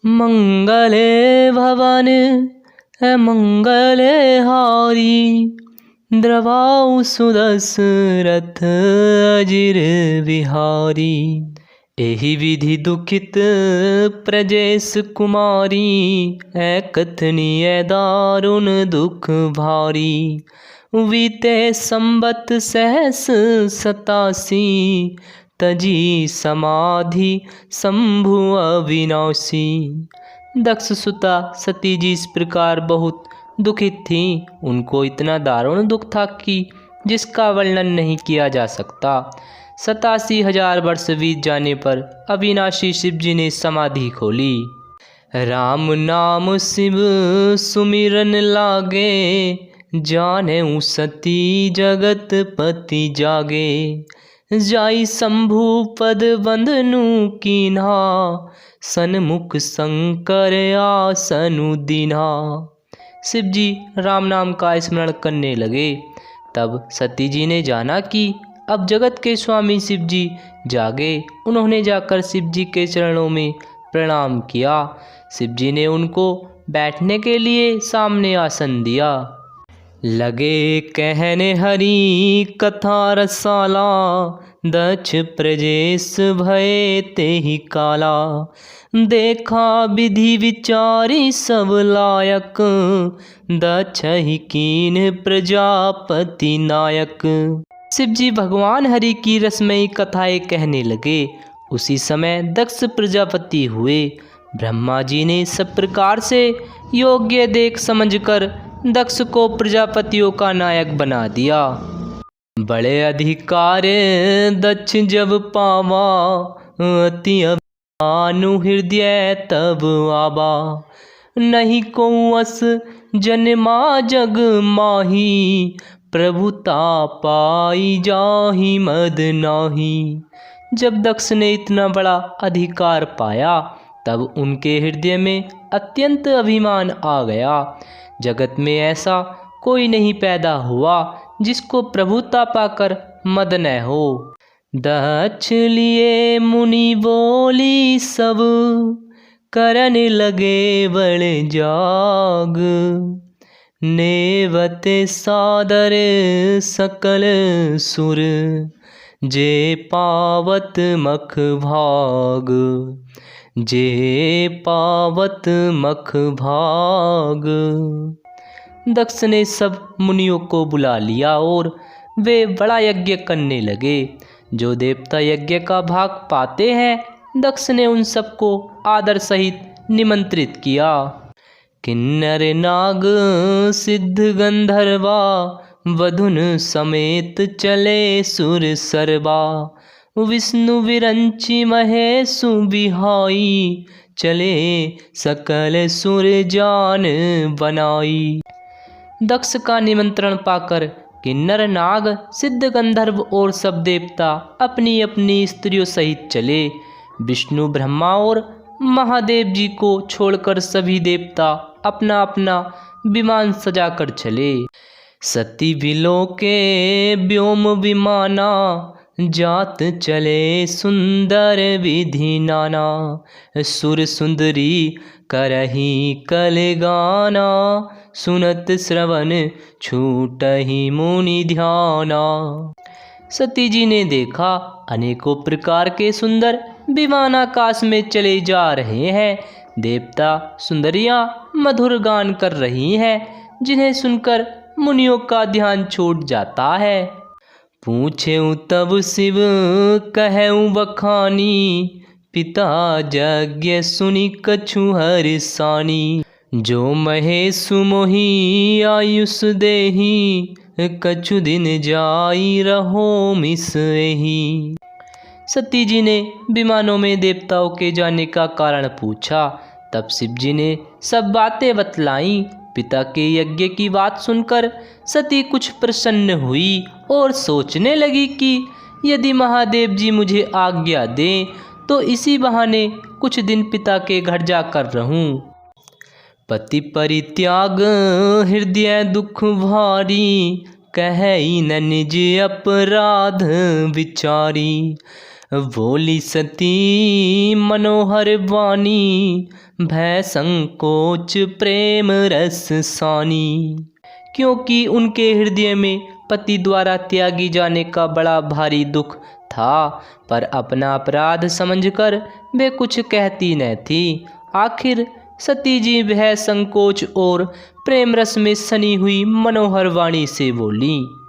मंगले भवन मंगले हारी, द्रवाउ सुदशरथ अजिर बिहारी। एहि विधि दुखित प्रजेश कुमारी, कथनीय दारुण दुख भारी। बीते संबत सहस 87, तजी समाधि शंभु अविनाशी। दक्ष सुता सती जी इस प्रकार बहुत दुखित थीं। उनको इतना दारुण दुख था कि जिसका वर्णन नहीं किया जा सकता। 87,000 वर्ष बीत जाने पर अविनाशी शिव जी ने समाधि खोली। राम नाम शिव सुमिरन लागे, जानेउ सती जगत पति जागे। जाई शंभु पद बंदनु कीन्हा, सन्मुख शंकर आसनु दीन्हा। शिव जी राम नाम का स्मरण करने लगे। तब सती जी ने जाना कि अब जगत के स्वामी शिव जी जागे। उन्होंने जाकर शिव जी के चरणों में प्रणाम किया। शिव जी ने उनको बैठने के लिए सामने आसन दिया। लगे कहने हरि कथा रसाला, दक्ष प्रजेश भये तेहि काला। देखा विधि विचारी सब लायक, दक्ष ही कीन प्रजापति नायक। शिव जी भगवान हरि की रसमयी कथाएं कहने लगे। उसी समय दक्ष प्रजापति हुए। ब्रह्मा जी ने सब प्रकार से योग्य देख समझकर दक्ष को प्रजापतियों का नायक बना दिया। बड़े अधिकार दक्ष जब पावा, अति अभिमानु हृदय तब आबा। नहीं को अस जन्मा जग माही, प्रभुता पाई जाहि मद नाही। जब दक्ष ने इतना बड़ा अधिकार पाया तब उनके हृदय में अत्यंत अभिमान आ गया। जगत में ऐसा कोई नहीं पैदा हुआ जिसको प्रभुता पाकर मद न हो। दक्ष लिए मुनि बोली सब, करन लगे बड़े जाग। नेवते सादर सकल सुर, जे पावत मख भाग। जे पावत मख भाग। दक्ष ने सब मुनियों को बुला लिया और वे बड़ा यज्ञ करने लगे। जो देवता यज्ञ का भाग पाते हैं दक्ष ने उन सबको आदर सहित निमंत्रित किया। किन्नर नाग सिद्ध गंधर्वा, वधुन समेत चले सुर सरबा। विष्णु विरंची महेशु बिहाई, चले सकल सुर जान बनाई। दक्ष का निमंत्रण पाकर किन्नर नाग सिद्ध गंधर्व और सब देवता अपनी अपनी स्त्रियों सहित चले। विष्णु ब्रह्मा और महादेव जी को छोड़कर सभी देवता अपना अपना विमान सजाकर चले। सती बिलो के व्योम विमाना, जात चले सुंदर विधि नाना। सुर सुंदरी करही कल गाना, सुनत श्रवण छूटहि मुनि ध्याना। सती जी ने देखा अनेकों प्रकार के सुंदर विमान आकाश में चले जा रहे हैं। देवता सुंदरियां मधुर गान कर रही हैं, जिन्हें सुनकर मुनियों का ध्यान छूट जाता है। पूछेउ तब शिव कहेउ बखानी, पिता यज्ञ सुनि कछु हर्षानी। जो महेशु मोहि आयुष देहि, कछु दिन जाई रहो मिस एहि। सती जी ने विमानों में देवताओं के जाने का कारण पूछा। तब शिव जी ने सब बातें बतलाई। पिता के यज्ञ की बात सुनकर सती कुछ प्रसन्न हुई और सोचने लगी कि यदि महादेव जी मुझे आज्ञा दें तो इसी बहाने कुछ दिन पिता के घर जाकर रहूं। पति परित्याग हृदय दुख भारी, कहई न निज अपराध विचारी। बोली सती मनोहर वाणी, भय संकोच प्रेम रस सानी। क्योंकि उनके हृदय में पति द्वारा त्यागी जाने का बड़ा भारी दुख था, पर अपना अपराध समझकर वे कुछ कहती न थी। आखिर सती जी भय संकोच और प्रेम रस में सनी हुई मनोहर वाणी से बोली।